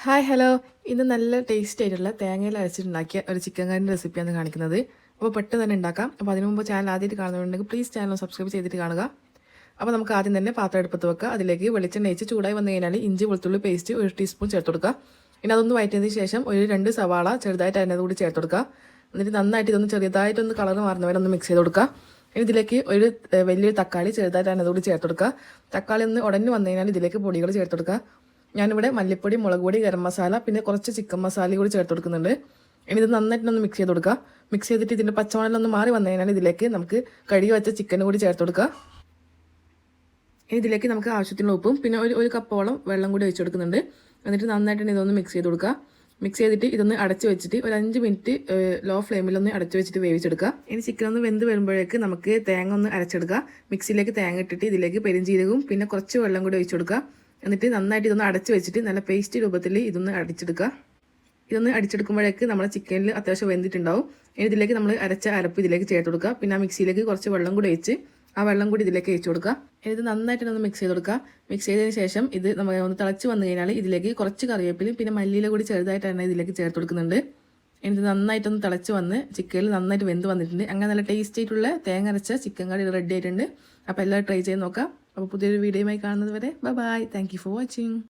Hi hello ഇന്ന് നല്ല taste ആയിട്ടുള്ള തേങ്ങയിൽ അരച്ചിട്ടുണ്ടാക്കിയ ഒരു ചിക്കൻ കറിൻ്റെ റെസിപ്പിയാണ് കാണിക്കുന്നത്. അപ്പോൾ പെട്ടെന്ന് തന്നെ ഉണ്ടാക്കാം. അപ്പോൾ അതിനു മുമ്പ് ചാനൽ ആദ്യമായിട്ട് കാണുന്നുണ്ടെങ്കിൽ പ്ലീസ് ചാനൽ സബ്സ്ക്രൈബ് ചെയ്തിട്ട് കാണുക. അപ്പോൾ നമുക്ക് ആദ്യം തന്നെ പാത്രം എടുപ്പത്ത് വെക്കുക. അതിലേക്ക് വെളിച്ചെണ്ണ ഒഴിച്ച് ചൂടായി വന്നു കഴിഞ്ഞാൽ ഇഞ്ചി വെളുത്തുള്ളി പേസ്റ്റ് 1 ടീസ്പൂൺ ചേർത്ത് കൊടുക്കുക. ഇനി അതൊന്ന് വഴറ്റിയതിന് ശേഷം ഒരു 2 സവാള ചെറുതായിട്ട് അതിനകത്ത് കൂടി ചേർത്ത് കൊടുക്കുക. എന്നിട്ട് നന്നായിട്ട് ഇതൊന്ന് ചെറുതായിട്ടൊന്ന് കളർ മാറുന്ന വരെ ഒന്ന് മിക്സ് ചെയ്ത് കൊടുക്കുക. ഇനി ഇതിലേക്ക് ഒരു വലിയൊരു തക്കാളി ചെറുതായിട്ട് അതിനകത്ത് കൂടി ചേർത്ത് കൊടുക്കുക. തക്കാളി ഒന്ന് ഉടഞ്ഞു വന്നു കഴിഞ്ഞാൽ ഇതിലേക്ക് പൊടികൾ ചേർത്ത് കൊടുക്കുക. ഞാനിവിടെ മല്ലിപ്പൊടി, മുളക് പൊടി, ഗരം മസാല, പിന്നെ കുറച്ച് ചിക്കൻ മസാലയും കൂടി ചേർത്ത് കൊടുക്കുന്നുണ്ട്. ഇനി ഇത് നന്നായിട്ടൊന്ന് മിക്സ് ചെയ്ത് കൊടുക്കുക. മിക്സ് ചെയ്തിട്ട് ഇതിൻ്റെ പച്ചമണലൊന്ന് മാറി വന്നു കഴിഞ്ഞാൽ ഇതിലേക്ക് നമുക്ക് കഴുകി വെച്ച ചിക്കനും കൂടി ചേർത്ത് കൊടുക്കുക. ഇനി ഇതിലേക്ക് നമുക്ക് ആവശ്യത്തിനുള്ള ഉപ്പും പിന്നെ ഒരു കപ്പോളം വെള്ളം കൂടി ഒഴിച്ച് കൊടുക്കുന്നുണ്ട്. എന്നിട്ട് നന്നായിട്ട് ഇതൊന്ന് മിക്സ് ചെയ്ത് കൊടുക്കുക. മിക്സ് ചെയ്തിട്ട് ഇതൊന്ന് അടച്ച് വെച്ചിട്ട് ഒരു 5 മിനിറ്റ് ലോ ഫ്ലെയിമിലൊന്ന് അടച്ച് വെച്ചിട്ട് വേവിച്ചെടുക്കുക. ഇനി ചിക്കൻ ഒന്ന് വെന്ത് വരുമ്പോഴേക്ക് നമുക്ക് തേങ്ങ ഒന്ന് അരച്ചെടുക്കുക. മിക്സിയിലേക്ക് തേങ്ങ ഇട്ടിട്ട് ഇതിലേക്ക് പെരുംജീരകവും പിന്നെ കുറച്ച് വെള്ളം കൂടി ഒഴിച്ച് കൊടുക്കുക. എന്നിട്ട് നന്നായിട്ട് ഇതൊന്ന് അടച്ച് വെച്ചിട്ട് നല്ല പേസ്റ്റ് രൂപത്തിൽ ഇതൊന്ന് അടിച്ചെടുക്കുക. ഇതൊന്ന് അടിച്ചെടുക്കുമ്പോഴേക്ക് നമ്മുടെ ചിക്കനിൽ അത്യാവശ്യം വെന്തിട്ടുണ്ടാവും. ഇനി ഇതിലേക്ക് നമ്മൾ അരച്ച അരപ്പ് ഇതിലേക്ക് ചേർത്ത് കൊടുക്കുക. പിന്നെ ആ മിക്സിയിലേക്ക് കുറച്ച് വെള്ളം കൂടി ഒഴിച്ച് ആ വെള്ളം കൂടി ഇതിലേക്ക് ഒഴിച്ച് കൊടുക്കുക. ഇനി ഇത് നന്നായിട്ടൊന്ന് മിക്സ് ചെയ്ത് കൊടുക്കുക. മിക്സ് ചെയ്തതിന് ശേഷം ഇത് നമ്മൾ ഒന്ന് തിളച്ച് വന്നു കഴിഞ്ഞാൽ ഇതിലേക്ക് കുറച്ച് കറിവേപ്പിലും പിന്നെ മല്ലിയില കൂടി ചെറുതായിട്ട് തന്നെ ഇതിലേക്ക് ചേർത്ത് കൊടുക്കുന്നുണ്ട്. ഇനി ഇത് നന്നായിട്ടൊന്ന് തിളച്ച് വന്ന് ചിക്കനിൽ നന്നായിട്ട് വെന്ത് വന്നിട്ടുണ്ട്. അങ്ങനെ നല്ല ടേസ്റ്റ് ആയിട്ടുള്ള തേങ്ങ അരച്ച ചിക്കൻ കറി റെഡി ആയിട്ടുണ്ട്. അപ്പോൾ എല്ലാവരും ട്രൈ ചെയ്ത് നോക്കാം. അപ്പോൾ പുതിയൊരു വീഡിയോയുമായി കാണുന്നത് വരെ bye. Thank you for watching.